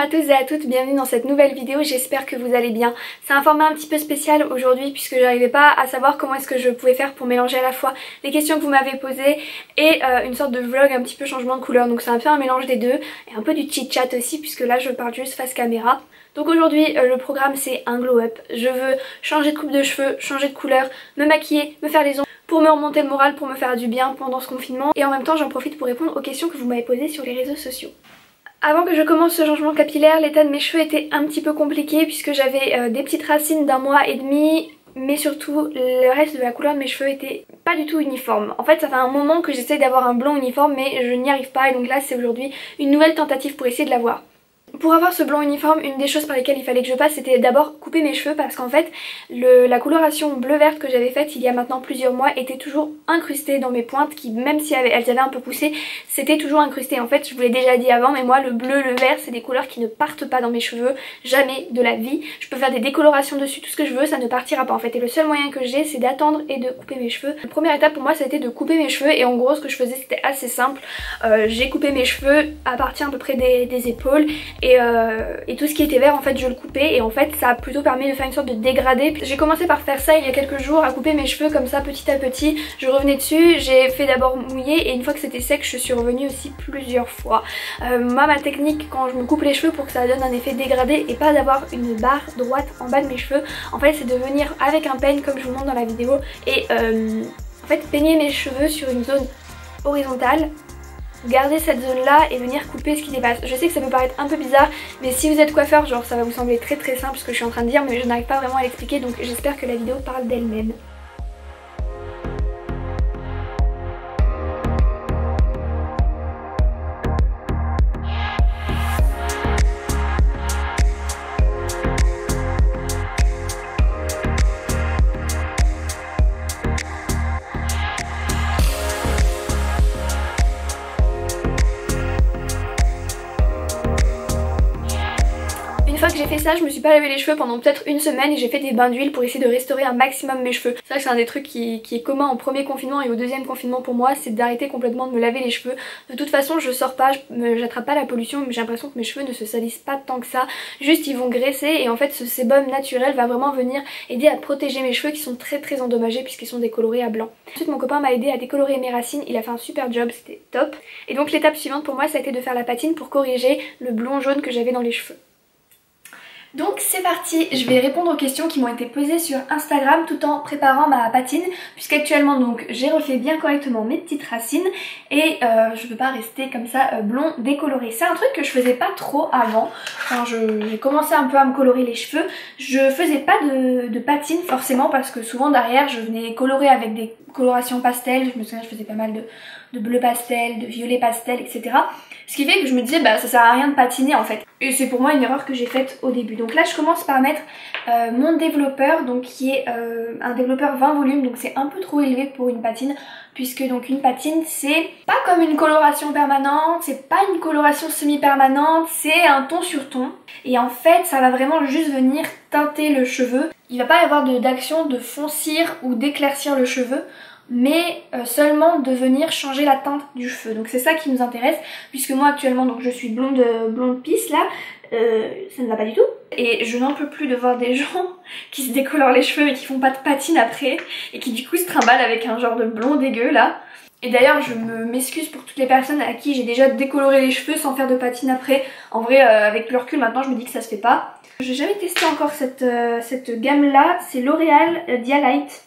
à tous et à toutes, bienvenue dans cette nouvelle vidéo, j'espère que vous allez bien. C'est un format un petit peu spécial aujourd'hui puisque j'arrivais pas à savoir comment est-ce que je pouvais faire pour mélanger à la fois les questions que vous m'avez posées et une sorte de vlog un petit peu changement de couleur. Donc c'est un peu un mélange des deux et un peu du chit chat aussi puisque là je parle juste face caméra. Donc aujourd'hui le programme c'est un glow up. Je veux changer de coupe de cheveux, changer de couleur, me maquiller, me faire les ongles pour me remonter le moral, pour me faire du bien pendant ce confinement. Et en même temps j'en profite pour répondre aux questions que vous m'avez posées sur les réseaux sociaux. Avant que je commence ce changement capillaire, l'état de mes cheveux était un petit peu compliqué puisque j'avais des petites racines d'1 mois et demi, mais surtout le reste de la couleur de mes cheveux était pas du tout uniforme. En fait ça fait un moment que j'essaie d'avoir un blond uniforme mais je n'y arrive pas et donc là c'est aujourd'hui une nouvelle tentative pour essayer de l'avoir. Pour avoir ce blond uniforme, une des choses par lesquelles il fallait que je passe c'était d'abord couper mes cheveux parce qu'en fait la coloration bleu-verte que j'avais faite il y a maintenant plusieurs mois était toujours incrustée dans mes pointes qui même si elles avaient un peu poussé c'était toujours incrusté. En fait je vous l'ai déjà dit avant mais moi le bleu, le vert c'est des couleurs qui ne partent pas dans mes cheveux, jamais de la vie. Je peux faire des décolorations dessus, tout ce que je veux, ça ne partira pas en fait et le seul moyen que j'ai c'est d'attendre et de couper mes cheveux. La première étape pour moi ça a été de couper mes cheveux et en gros ce que je faisais c'était assez simple. J'ai coupé mes cheveux à partir à peu près des épaules et tout ce qui était vert en fait je le coupais et en fait ça a plutôt permis de faire une sorte de dégradé. J'ai commencé par faire ça il y a quelques jours, à couper mes cheveux comme ça petit à petit, je revenais dessus, j'ai fait d'abord mouiller et une fois que c'était sec je suis revenue aussi plusieurs fois. Moi ma technique quand je me coupe les cheveux pour que ça donne un effet dégradé et pas d'avoir une barre droite en bas de mes cheveux, en fait c'est de venir avec un peigne comme je vous montre dans la vidéo et en fait peigner mes cheveux sur une zone horizontale, garder cette zone là et venir couper ce qui dépasse. Je sais que ça peut paraître un peu bizarre mais si vous êtes coiffeur genre ça va vous sembler très simple ce que je suis en train de dire mais je n'arrive pas vraiment à l'expliquer donc j'espère que la vidéo parle d'elle-même. Une fois que j'ai fait ça, je me suis pas lavé les cheveux pendant peut-être une semaine et j'ai fait des bains d'huile pour essayer de restaurer un maximum mes cheveux. C'est vrai que c'est un des trucs qui est commun au premier confinement et au deuxième confinement pour moi, c'est d'arrêter complètement de me laver les cheveux. De toute façon je sors pas, j'attrape pas la pollution mais j'ai l'impression que mes cheveux ne se salissent pas tant que ça. Juste ils vont graisser et en fait ce sébum naturel va vraiment venir aider à protéger mes cheveux qui sont très endommagés puisqu'ils sont décolorés à blanc. Ensuite mon copain m'a aidé à décolorer mes racines, il a fait un super job, c'était top. Et donc l'étape suivante pour moi ça a été de faire la patine pour corriger le blond jaune que j'avais dans les cheveux. Donc c'est parti, je vais répondre aux questions qui m'ont été posées sur Instagram tout en préparant ma patine puisqu'actuellement donc j'ai refait bien correctement mes petites racines et je veux pas rester comme ça blond décoloré. C'est un truc que je faisais pas trop avant, quand j'ai commencé un peu à me colorer les cheveux. Je faisais pas de patine forcément parce que souvent derrière je venais colorer avec des colorations pastel, je me souviens je faisais pas mal de bleu pastel, de violet pastel, etc. Ce qui fait que je me disais bah ça sert à rien de patiner en fait. Et c'est pour moi une erreur que j'ai faite au début. Donc là je commence par mettre mon développeur donc qui est un développeur 20 volumes donc c'est un peu trop élevé pour une patine puisque donc une patine c'est pas comme une coloration permanente, c'est pas une coloration semi-permanente, c'est un ton sur ton et en fait ça va vraiment juste venir teinter le cheveu. Il va pas y avoir d'action de foncir ou d'éclaircir le cheveu mais seulement de venir changer la teinte du cheveu. Donc c'est ça qui nous intéresse puisque moi actuellement donc je suis blonde pisse là, ça ne va pas du tout et je n'en peux plus de voir des gens qui se décolorent les cheveux mais qui font pas de patine après et qui du coup se trimballent avec un genre de blond dégueu là. Et d'ailleurs je m'excuse pour toutes les personnes à qui j'ai déjà décoloré les cheveux sans faire de patine après. En vrai avec le recul maintenant je me dis que ça se fait pas. J'ai jamais testé encore cette gamme là, c'est L'Oréal Dialight.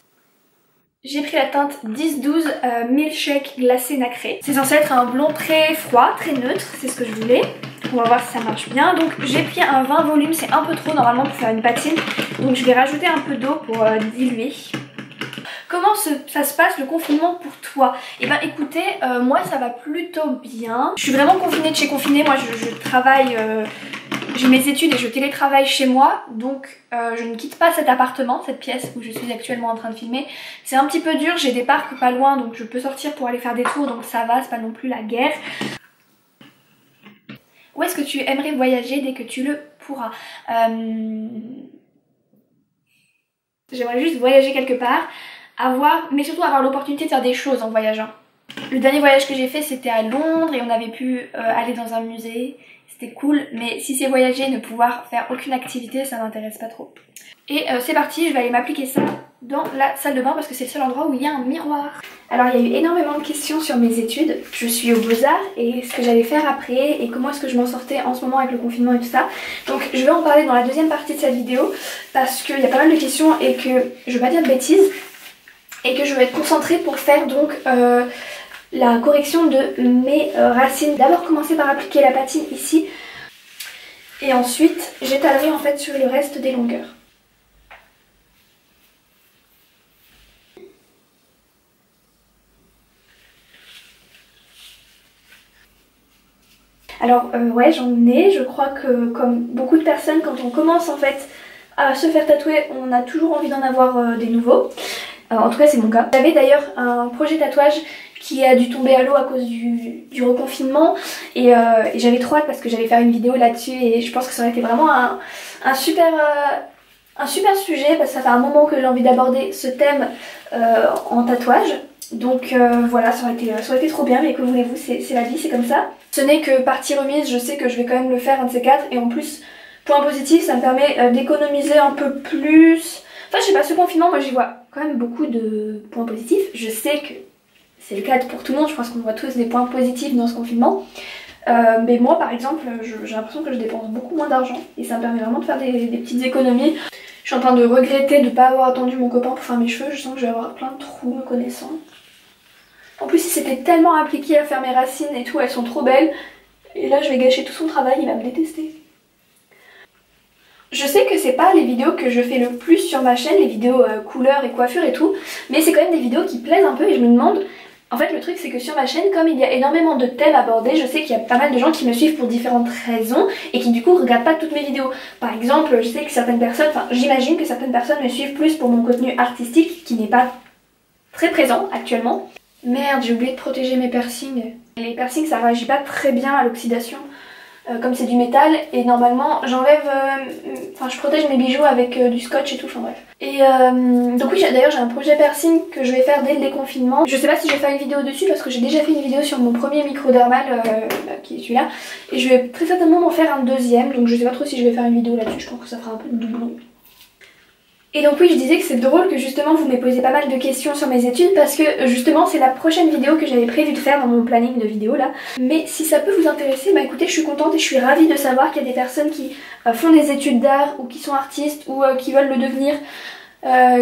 J'ai pris la teinte 10-12 Milkshake glacé nacré. C'est censé être un blond très froid, très neutre, c'est ce que je voulais. On va voir si ça marche bien. Donc j'ai pris un 20 volumes, c'est un peu trop normalement pour faire une patine. Donc je vais rajouter un peu d'eau pour diluer. Comment ça se passe le confinement pour toi? Eh ben écoutez, moi ça va plutôt bien. Je suis vraiment confinée de chez confinée, moi je travaille... J'ai mes études et je télétravaille chez moi, donc je ne quitte pas cet appartement, cette pièce où je suis actuellement en train de filmer. C'est un petit peu dur, j'ai des parcs pas loin donc je peux sortir pour aller faire des tours donc ça va, c'est pas non plus la guerre. Où est-ce que tu aimerais voyager dès que tu le pourras? J'aimerais juste voyager quelque part, mais surtout avoir l'opportunité de faire des choses en voyageant. Le dernier voyage que j'ai fait c'était à Londres et on avait pu aller dans un musée. c'était cool, mais si c'est voyager, ne pouvoir faire aucune activité, ça m'intéresse pas trop. Et c'est parti, je vais aller m'appliquer ça dans la salle de bain parce que c'est le seul endroit où il y a un miroir. Alors il y a eu énormément de questions sur mes études. Je suis aux Beaux-Arts et ce que j'allais faire après et comment est-ce que je m'en sortais en ce moment avec le confinement et tout ça. Donc je vais en parler dans la deuxième partie de cette vidéo parce qu'il y a pas mal de questions et que je veux pas dire de bêtises et que je vais être concentrée pour faire donc la correction de mes racines. D'abord commencer par appliquer la patine ici et ensuite j'étalerai en fait sur le reste des longueurs. Alors ouais, j'en ai, je crois que comme beaucoup de personnes, quand on commence en fait à se faire tatouer, on a toujours envie d'en avoir des nouveaux. En tout cas c'est mon cas. J'avais d'ailleurs un projet tatouage qui a dû tomber à l'eau à cause du reconfinement et j'avais trop hâte parce que j'allais faire une vidéo là-dessus et je pense que ça aurait été vraiment un super sujet parce que ça fait un moment que j'ai envie d'aborder ce thème en tatouage. Donc voilà, ça aurait été trop bien, mais que voulez-vous, c'est la vie, c'est comme ça. Ce n'est que partie remise, je sais que je vais quand même le faire un de ces quatre et en plus, point positif, ça me permet d'économiser un peu plus. Enfin je sais pas, ce confinement, moi j'y vois quand même beaucoup de points positifs. Je sais que c'est le cas pour tout le monde, je pense qu'on voit tous des points positifs dans ce confinement. Mais moi par exemple, j'ai l'impression que je dépense beaucoup moins d'argent et ça me permet vraiment de faire des petites économies. Je suis en train de regretter de ne pas avoir attendu mon copain pour faire mes cheveux, je sens que je vais avoir plein de trous me connaissant. En plus il s'était tellement appliqué à faire mes racines et tout, elles sont trop belles. Et là je vais gâcher tout son travail, il va me détester. Je sais que c'est pas les vidéos que je fais le plus sur ma chaîne, les vidéos couleurs et coiffure et tout, mais c'est quand même des vidéos qui plaisent un peu et je me demande... En fait le truc c'est que sur ma chaîne, comme il y a énormément de thèmes abordés, je sais qu'il y a pas mal de gens qui me suivent pour différentes raisons et qui du coup regardent pas toutes mes vidéos. Par exemple, je sais que certaines personnes, enfin j'imagine que certaines personnes me suivent plus pour mon contenu artistique qui n'est pas très présent actuellement. Merde, j'ai oublié de protéger mes piercings. Les piercings ça réagit pas très bien à l'oxydation. Comme c'est du métal et normalement j'enlève, enfin je protège mes bijoux avec du scotch et tout, enfin bref. Et donc oui d'ailleurs j'ai un projet piercing que je vais faire dès le déconfinement. Je sais pas si je vais faire une vidéo dessus parce que j'ai déjà fait une vidéo sur mon premier microdermal qui est celui-là. Et je vais très certainement m'en faire un deuxième, donc je sais pas trop si je vais faire une vidéo là-dessus, je pense que ça fera un peu de doublon. Et donc oui je disais que c'est drôle que justement vous m'ayez posé pas mal de questions sur mes études parce que justement c'est la prochaine vidéo que j'avais prévu de faire dans mon planning de vidéo là. Mais si ça peut vous intéresser, bah écoutez je suis contente et je suis ravie de savoir qu'il y a des personnes qui font des études d'art ou qui sont artistes ou qui veulent le devenir,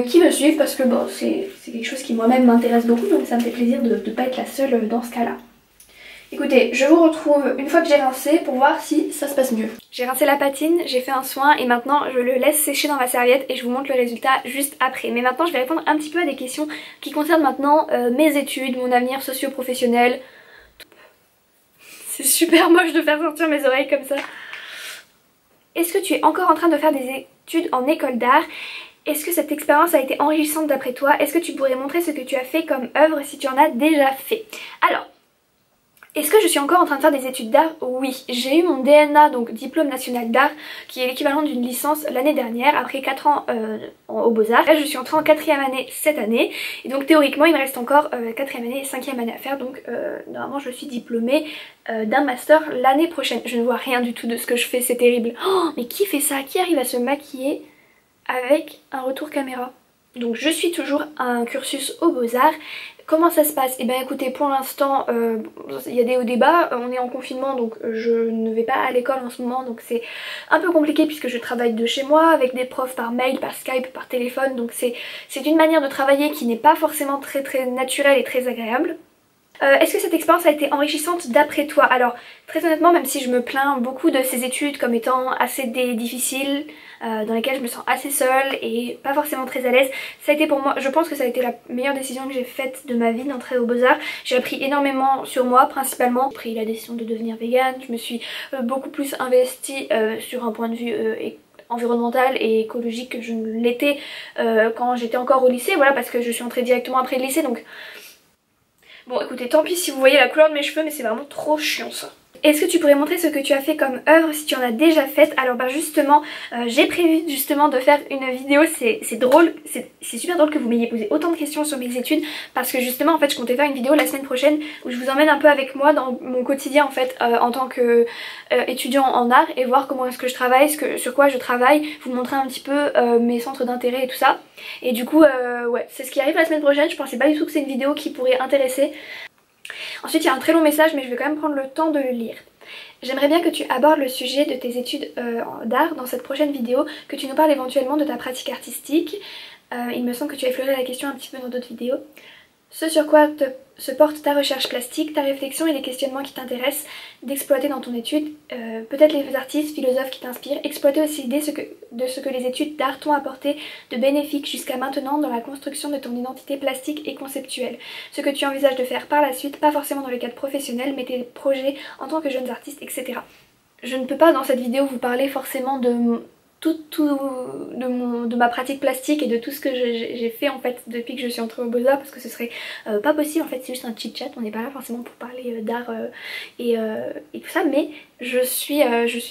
qui me suivent parce que bon c'est quelque chose qui moi-même m'intéresse beaucoup donc ça me fait plaisir de ne pas être la seule dans ce cas là. Écoutez, je vous retrouve une fois que j'ai rincé pour voir si ça se passe mieux. J'ai rincé la patine, j'ai fait un soin et maintenant je le laisse sécher dans ma serviette et je vous montre le résultat juste après. Mais maintenant je vais répondre un petit peu à des questions qui concernent maintenant mes études, mon avenir socio-professionnel. C'est super moche de faire sortir mes oreilles comme ça. Est-ce que tu es encore en train de faire des études en école d'art ? Est-ce que cette expérience a été enrichissante d'après toi ? Est-ce que tu pourrais montrer ce que tu as fait comme œuvre si tu en as déjà fait ? Alors, est-ce que je suis encore en train de faire des études d'art? Oui, j'ai eu mon DNA, donc diplôme national d'art, qui est l'équivalent d'une licence l'année dernière, après 4 ans aux Beaux-Arts. Là je suis entrée en 4e année cette année, et donc théoriquement il me reste encore 4e année et 5e année à faire, donc normalement je suis diplômée d'un master l'année prochaine. Je ne vois rien du tout de ce que je fais, c'est terrible. Oh, mais qui fait ça? Qui arrive à se maquiller avec un retour caméra? Donc je suis toujours à un cursus aux Beaux-Arts. Comment ça se passe? Eh bien écoutez, pour l'instant il y a des hauts débats, on est en confinement donc je ne vais pas à l'école en ce moment, donc c'est un peu compliqué puisque je travaille de chez moi avec des profs par mail, par Skype, par téléphone, donc c'est une manière de travailler qui n'est pas forcément très naturelle et très agréable. Est-ce que cette expérience a été enrichissante d'après toi? Alors très honnêtement, même si je me plains beaucoup de ces études comme étant assez difficiles, dans lesquelles je me sens assez seule et pas forcément très à l'aise, ça a été pour moi, je pense que ça a été la meilleure décision que j'ai faite de ma vie d'entrer aux Beaux-Arts. J'ai appris énormément sur moi principalement. J'ai pris la décision de devenir végane, je me suis beaucoup plus investie sur un point de vue environnemental et écologique que je ne l'étais quand j'étais encore au lycée, voilà, parce que je suis entrée directement après le lycée donc... Bon écoutez, tant pis si vous voyez la couleur de mes cheveux, mais c'est vraiment trop chiant ça. Est-ce que tu pourrais montrer ce que tu as fait comme œuvre si tu en as déjà fait? Alors bah justement, j'ai prévu justement de faire une vidéo, c'est drôle, c'est super drôle que vous m'ayez posé autant de questions sur mes études parce que justement en fait je comptais faire une vidéo la semaine prochaine où je vous emmène un peu avec moi dans mon quotidien en fait en tant que étudiant en art et voir comment est-ce que je travaille, sur quoi je travaille, vous montrer un petit peu mes centres d'intérêt et tout ça. Et du coup ouais, c'est ce qui arrive la semaine prochaine, je pensais pas du tout que c'est une vidéo qui pourrait intéresser. Ensuite il y a un très long message mais je vais quand même prendre le temps de le lire. J'aimerais bien que tu abordes le sujet de tes études d'art dans cette prochaine vidéo, que tu nous parles éventuellement de ta pratique artistique. Il me semble que tu as effleuré la question un petit peu dans d'autres vidéos. Ce sur quoi se porte ta recherche plastique, ta réflexion et les questionnements qui t'intéressent d'exploiter dans ton étude, peut-être les artistes, philosophes qui t'inspirent, exploiter aussi l'idée de ce que les études d'art t'ont apporté de bénéfique jusqu'à maintenant dans la construction de ton identité plastique et conceptuelle, ce que tu envisages de faire par la suite, pas forcément dans le cadre professionnel, mais tes projets en tant que jeunes artistes, etc. Je ne peux pas dans cette vidéo vous parler forcément de de ma pratique plastique et de tout ce que j'ai fait en fait depuis que je suis entrée au Beaux-Arts parce que ce serait pas possible en fait, c'est juste un chit chat, on n'est pas là forcément pour parler d'art et tout ça, mais je suis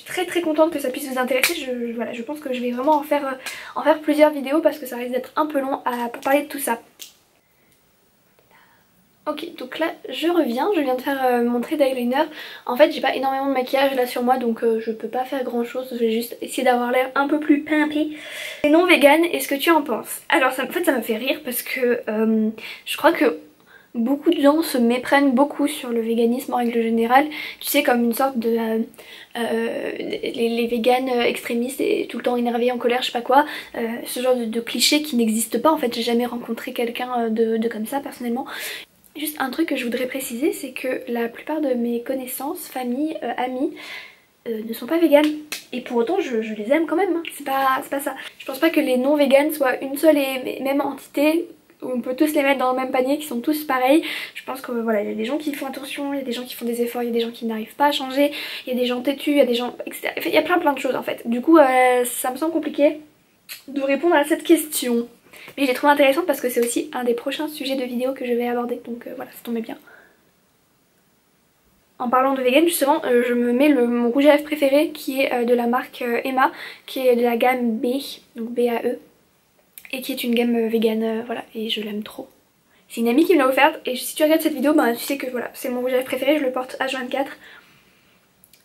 très contente que ça puisse vous intéresser. Voilà, je pense que je vais vraiment en faire plusieurs vidéos parce que ça risque d'être un peu long pour parler de tout ça. Ok, donc là je viens de faire mon trait d'eyeliner. En fait j'ai pas énormément de maquillage là sur moi donc je peux pas faire grand chose, je vais juste essayer d'avoir l'air un peu plus pimpé. Les non vegan, est-ce que tu en penses? Alors en fait ça me fait rire parce que je crois que beaucoup de gens se méprennent beaucoup sur le véganisme en règle générale, tu sais, comme une sorte de les véganes extrémistes et tout le temps énervés, en colère, je sais pas quoi, ce genre de cliché qui n'existe pas en fait. J'ai jamais rencontré quelqu'un de comme ça personnellement. Juste un truc que je voudrais préciser, c'est que la plupart de mes connaissances, famille, amis ne sont pas véganes. Et pour autant je les aime quand même, hein. C'est pas ça. Je pense pas que les non véganes soient une seule et même entité où on peut tous les mettre dans le même panier, qui sont tous pareils. Je pense que voilà, il y a des gens qui font attention, il y a des gens qui font des efforts, il y a des gens qui n'arrivent pas à changer, il y a des gens têtus, il y a des gens etc. Il y a plein de choses en fait. Du coup ça me semble compliqué de répondre à cette question. Mais je l'ai trouvé intéressante parce que c'est aussi un des prochains sujets de vidéo que je vais aborder, donc voilà, ça tombait bien. En parlant de vegan justement, je me mets mon rouge à lèvres préféré qui est de la marque Emma, qui est de la gamme B, donc BAE, et qui est une gamme vegan, voilà, et je l'aime trop. C'est une amie qui me l'a offerte et si tu regardes cette vidéo, bah, tu sais que voilà, c'est mon rouge à lèvres préféré, je le porte H24.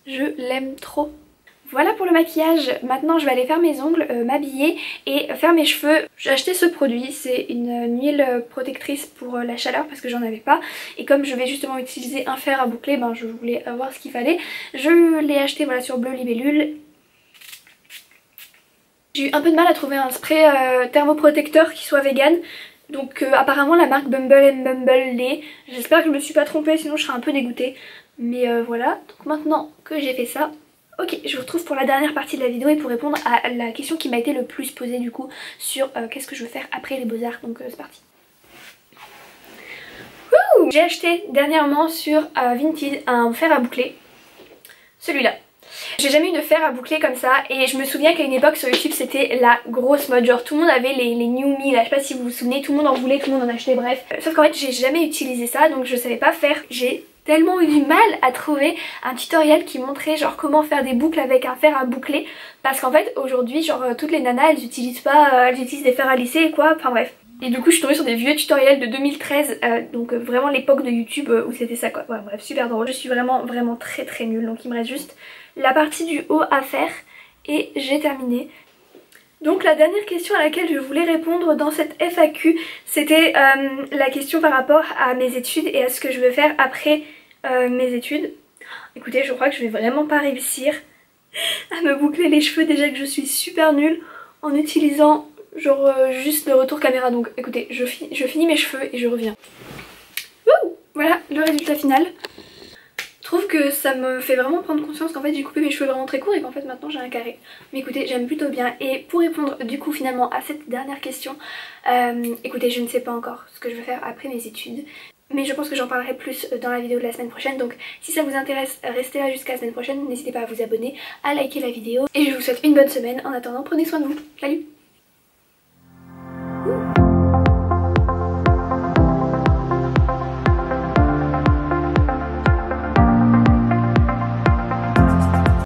Je l'aime trop. Voilà pour le maquillage. Maintenant je vais aller faire mes ongles, m'habiller et faire mes cheveux. J'ai acheté ce produit, c'est une huile protectrice pour la chaleur parce que j'en avais pas. Et comme je vais justement utiliser un fer à boucler, ben je voulais voir ce qu'il fallait. Je l'ai acheté voilà sur Bleu Libellule. J'ai eu un peu de mal à trouver un spray thermoprotecteur qui soit vegan. Donc apparemment la marque Bumble & Bumble l'est. J'espère que je me suis pas trompée, sinon je serais un peu dégoûtée. Mais voilà, donc maintenant que j'ai fait ça, ok, je vous retrouve pour la dernière partie de la vidéo et pour répondre à la question qui m'a été le plus posée du coup sur qu'est-ce que je veux faire après les Beaux-Arts, donc c'est parti. J'ai acheté dernièrement sur Vinted un fer à boucler, celui-là. J'ai jamais eu de fer à boucler comme ça et je me souviens qu'à une époque sur YouTube c'était la grosse mode, genre tout le monde avait les New Me là, je sais pas si vous vous souvenez, tout le monde en voulait, tout le monde en achetait, bref. Sauf qu'en fait j'ai jamais utilisé ça donc je savais pas faire, j'ai tellement eu du mal à trouver un tutoriel qui montrait genre comment faire des boucles avec un fer à boucler parce qu'en fait aujourd'hui genre toutes les nanas elles utilisent pas, elles utilisent des fers à lisser quoi, enfin bref. Et du coup je suis tombée sur des vieux tutoriels de 2013, donc vraiment l'époque de YouTube où c'était ça quoi. Ouais, bref, super drôle. Je suis vraiment très nulle, donc il me reste juste la partie du haut à faire et j'ai terminé. Donc la dernière question à laquelle je voulais répondre dans cette FAQ, c'était la question par rapport à mes études et à ce que je veux faire après mes études. Écoutez, je crois que je vais vraiment pas réussir à me boucler les cheveux, déjà que je suis super nulle en utilisant genre juste le retour caméra. Donc écoutez, je finis mes cheveux et je reviens. Wouh, voilà le résultat final. Je trouve que ça me fait vraiment prendre conscience qu'en fait j'ai coupé mes cheveux vraiment très courts et qu'en fait maintenant j'ai un carré. Mais écoutez, j'aime plutôt bien. Et pour répondre du coup finalement à cette dernière question, écoutez, je ne sais pas encore ce que je veux faire après mes études. Mais je pense que j'en parlerai plus dans la vidéo de la semaine prochaine. Donc si ça vous intéresse, restez là jusqu'à la semaine prochaine. N'hésitez pas à vous abonner, à liker la vidéo. Et je vous souhaite une bonne semaine. En attendant, prenez soin de vous. Salut!